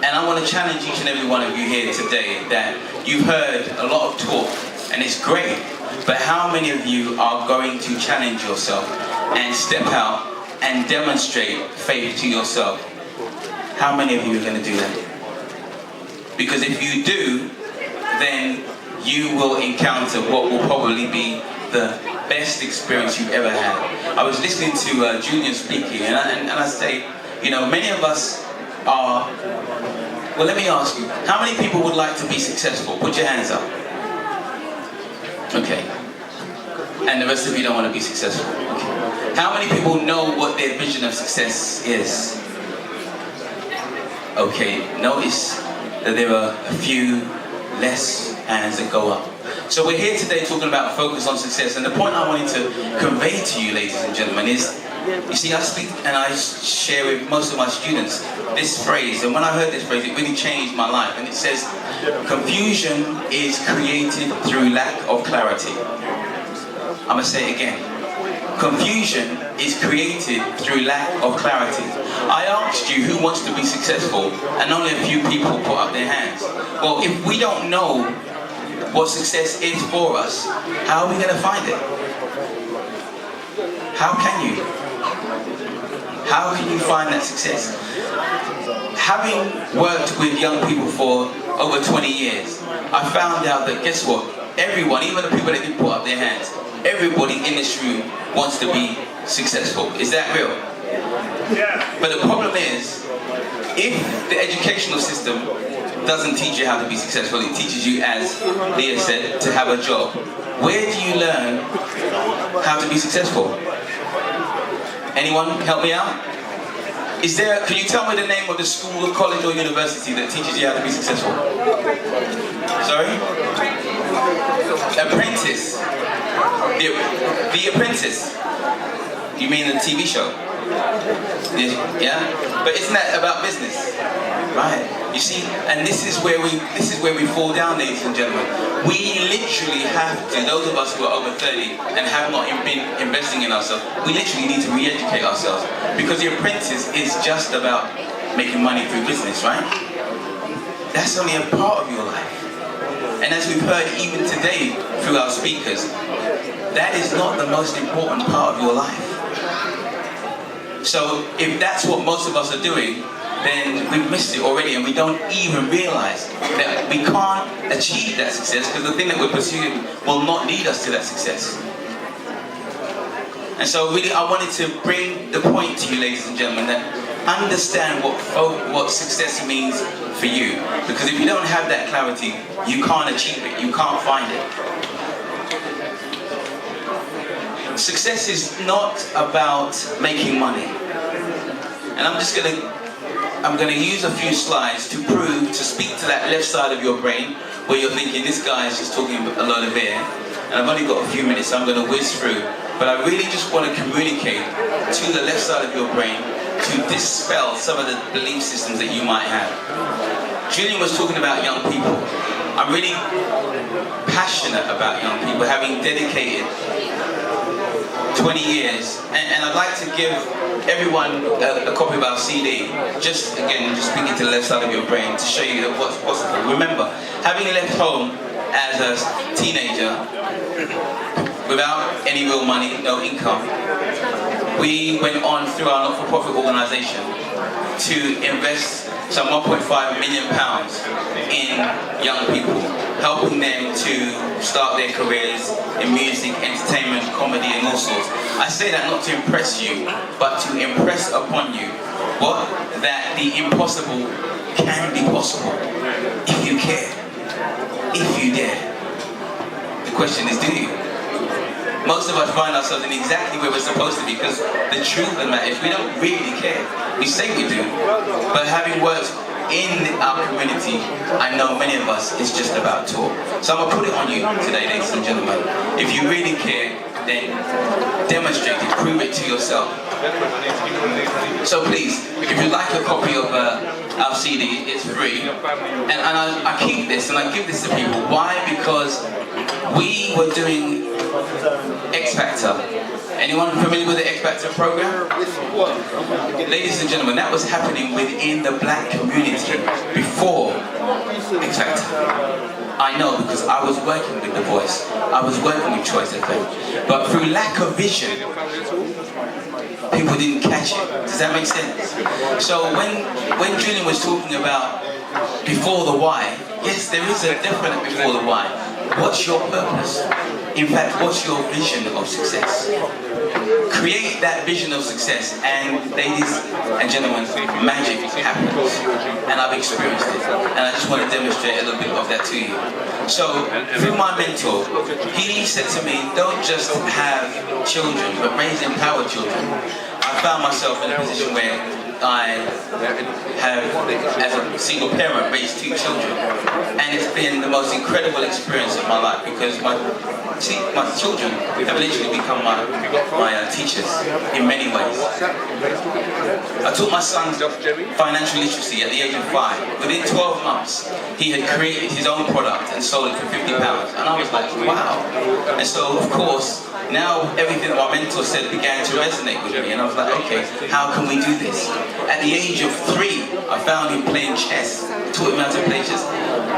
And I want to challenge each and every one of you here today that you've heard a lot of talk, and it's great, but how many of you are going to challenge yourself and step out and demonstrate faith to yourself? How many of you are going to do that? Because if you do, then you will encounter what will probably be the best experience you've ever had. I was listening to Julian speaking, and I say, you know, many of us are, well, let me ask you, how many people would like to be successful? Put your hands up. Okay. And the rest of you don't want to be successful. Okay. How many people know what their vision of success is? Okay, notice that there are a few less hands that go up. So we're here today talking about focus on success, and the point I wanted to convey to you, ladies and gentlemen, is, you see, I speak and I share with most of my students this phrase, and when I heard this phrase, it really changed my life, and it says, confusion is created through lack of clarity. I'm going to say it again. Confusion is created through lack of clarity. I asked you who wants to be successful, and only a few people put up their hands. Well, if we don't know what success is for us, how are we going to find it? How can you? How can you find that success? Having worked with young people for over 20 years, I found out that, guess what? Everyone, even the people that didn't put up their hands, everybody in this room wants to be successful. Is that real? Yeah. But the problem is, if the educational system doesn't teach you how to be successful, it teaches you, as Leah said, to have a job. Where do you learn how to be successful? Anyone help me out? Is there, can you tell me the name of the school or college or university that teaches you how to be successful? Sorry? Apprentice. The Apprentice. You mean the TV show? Yeah? But isn't that about business? Right. You see, and this is where we fall down, ladies and gentlemen. We literally have to, those of us who are over 30 and have not been investing in ourselves, we literally need to re-educate ourselves. Because the Apprentice is just about making money through business, right? That's only a part of your life. And as we've heard even today through our speakers, that is not the most important part of your life. So if that's what most of us are doing, then we've missed it already, and we don't even realize that we can't achieve that success because the thing that we're pursuing will not lead us to that success. And so really I wanted to bring the point to you, ladies and gentlemen, that understand what success means for you. Because if you don't have that clarity, you can't achieve it, you can't find it. Success is not about making money. And I'm going to use a few slides to speak to that left side of your brain where you're thinking, this guy is just talking a lot of air. And I've only got a few minutes, so I'm going to whiz through. But I really just want to communicate to the left side of your brain to dispel some of the belief systems that you might have. Julian was talking about young people. I'm really passionate about young people, having dedicated 20 years, and I'd like to give everyone a copy of our CD, just speaking to the left side of your brain to show you that what's possible. Remember, having left home as a teenager without any real money, no income, we went on through our not-for-profit organisation to invest some £1.5 million in young people, helping them to start their careers in music, entertainment, comedy, and all sorts. I say that not to impress you, but to impress upon you what? That the impossible can be possible if you care, if you dare. The question is, do you? Most of us find ourselves in exactly where we're supposed to be, because the truth of the matter is we don't really care. We say we do, but having worked in our community, I know many of us, it's just about talk. So I'm going to put it on you today, ladies and gentlemen. If you really care, then demonstrate it, prove it to yourself. So please, if you'd like a copy of our CD, it's free. And I keep this and I give this to people. Why? Because we were doing X Factor Anyone familiar with the X Factor program? Ladies and gentlemen, that was happening within the black community before X Factor. I know because I was working with The Voice. I was working with Choice FM. But through lack of vision, people didn't catch it. Does that make sense? So when Julian was talking about before the why, yes, there is a definite before the why. What's your purpose? In fact, what's your vision of success? Create that vision of success, and ladies and gentlemen, magic happens. And I've experienced it, and I just want to demonstrate a little bit of that to you. So, through my mentor, he said to me, don't just have children, but raise empowered children. I found myself in a position where I have, as a single parent, raised 2 children, and it's been the most incredible experience of my life because my children have literally become my teachers in many ways. I taught my son financial literacy at the age of 5. Within 12 months, he had created his own product and sold it for £50, and I was like, wow. And so, of course, now everything that my mentor said began to resonate with me, and I was like, okay, how can we do this? At the age of 3, I found him playing chess, taught him how to play chess.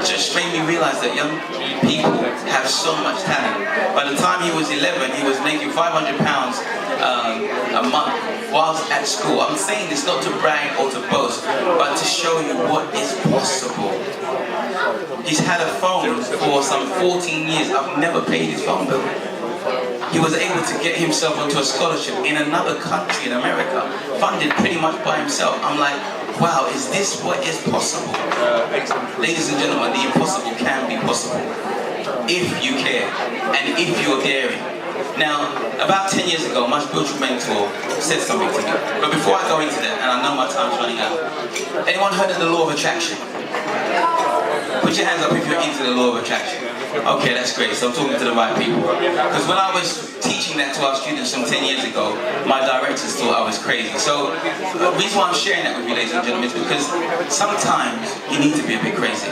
Just made me realize that young people have so much talent. By the time he was 11, he was making £500 a month whilst at school. I'm saying this not to brag or to boast, but to show you what is possible. He's had a phone for some 14 years. I've never paid his phone bill. He was able to get himself onto a scholarship in another country in America, funded pretty much by himself. I'm like, wow, is this what is possible? Ladies and gentlemen, the impossible can be possible if you care and if you're daring. Now, about 10 years ago, my spiritual mentor said something to me. But before I go into that, and I know my time's running out, anyone heard of the law of attraction? Put your hands up if you're into the law of attraction. Okay, that's great. So I'm talking to the right people. Because when I was teaching that to our students some 10 years ago, my directors thought I was crazy. So the reason why I'm sharing that with you, ladies and gentlemen, is because sometimes you need to be a bit crazy.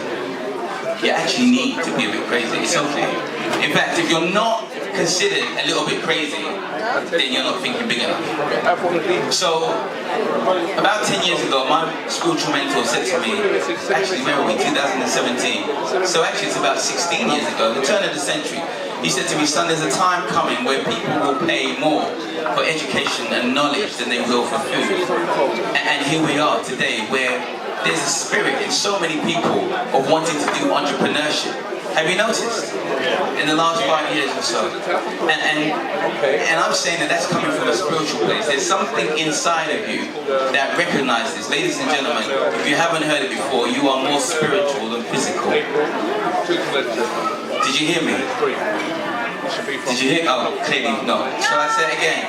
You actually need to be a bit crazy. It's okay. In fact, if you're not considered a little bit crazy, then you're not thinking big enough. So, about 10 years ago, my spiritual mentor said to me, actually, where were we, 2017? So actually, it's about 16 years ago, the turn of the century. He said to me, son, there's a time coming where people will pay more for education and knowledge than they will for food. And here we are today, where there's a spirit in so many people of wanting to do entrepreneurship. Have you noticed? In the last 5 years or so. And I'm saying that that's coming from a spiritual place. There's something inside of you that recognizes, ladies and gentlemen, if you haven't heard it before, you are more spiritual than physical. Did you hear me? Did you hear? Oh, clearly no. Shall I say it again?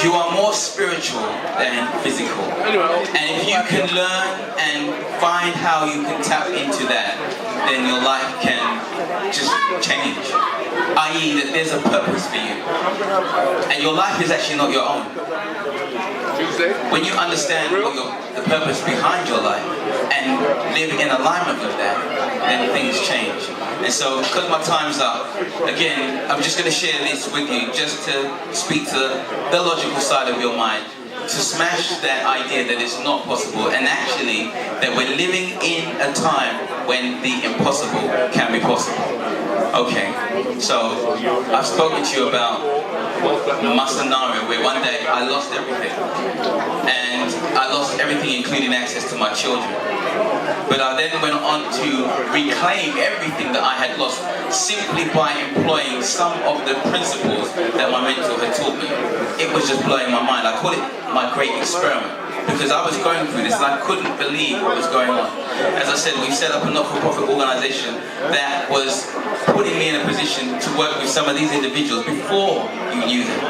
You are more spiritual than physical. And if you can learn and find how you can tap into that, then your life can just change. I.e. that there's a purpose for you. And your life is actually not your own. When you understand the purpose behind your life and live in alignment with that, then things change. And so, because my time's up, again, I'm just going to share this with you just to speak to the logical side of your mind, to smash that idea that it's not possible, and actually that we're living in a time when the impossible can be possible. Okay, so I've spoken to you about my scenario where one day I lost everything. And I lost everything, including access to my children. But I then went on to reclaim everything that I had lost simply by employing some of the principles that my mentor had taught me. It was just blowing my mind. I call it my great experiment, because I was going through this and I couldn't believe what was going on. As I said, we set up a not-for-profit organization that was putting me in a position to work with some of these individuals before you knew them,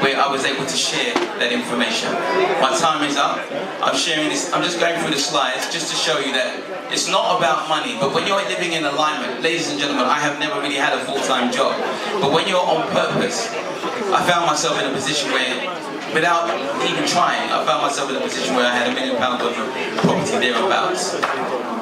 where I was able to share that information. My time is up. I'm sharing this. I'm just going through the slides just to show you that it's not about money, but when you're living in alignment, ladies and gentlemen, I have never really had a full-time job, but when you're on purpose, I found myself in a position where without even trying. I found myself in a position where I had £1 million worth of property thereabouts.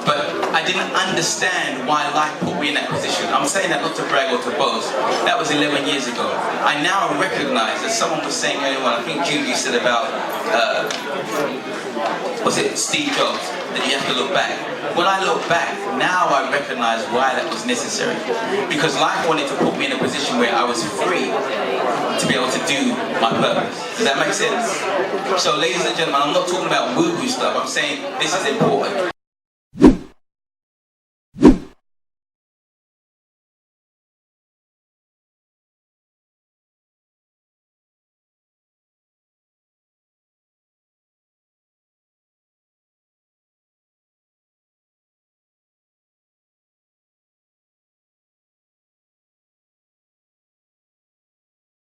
But I didn't understand why life put me in that position. I'm saying that not to brag or to boast. That was 11 years ago. I now recognize, as someone was saying earlier on, I think Jude, you said about, was it Steve Jobs, that you have to look back. When I look back, now I recognize why that was necessary. Because life wanted to put me in a position where I was free to be able to do my purpose. Does that make sense? So ladies and gentlemen, I'm not talking about woo-woo stuff. I'm saying this is important.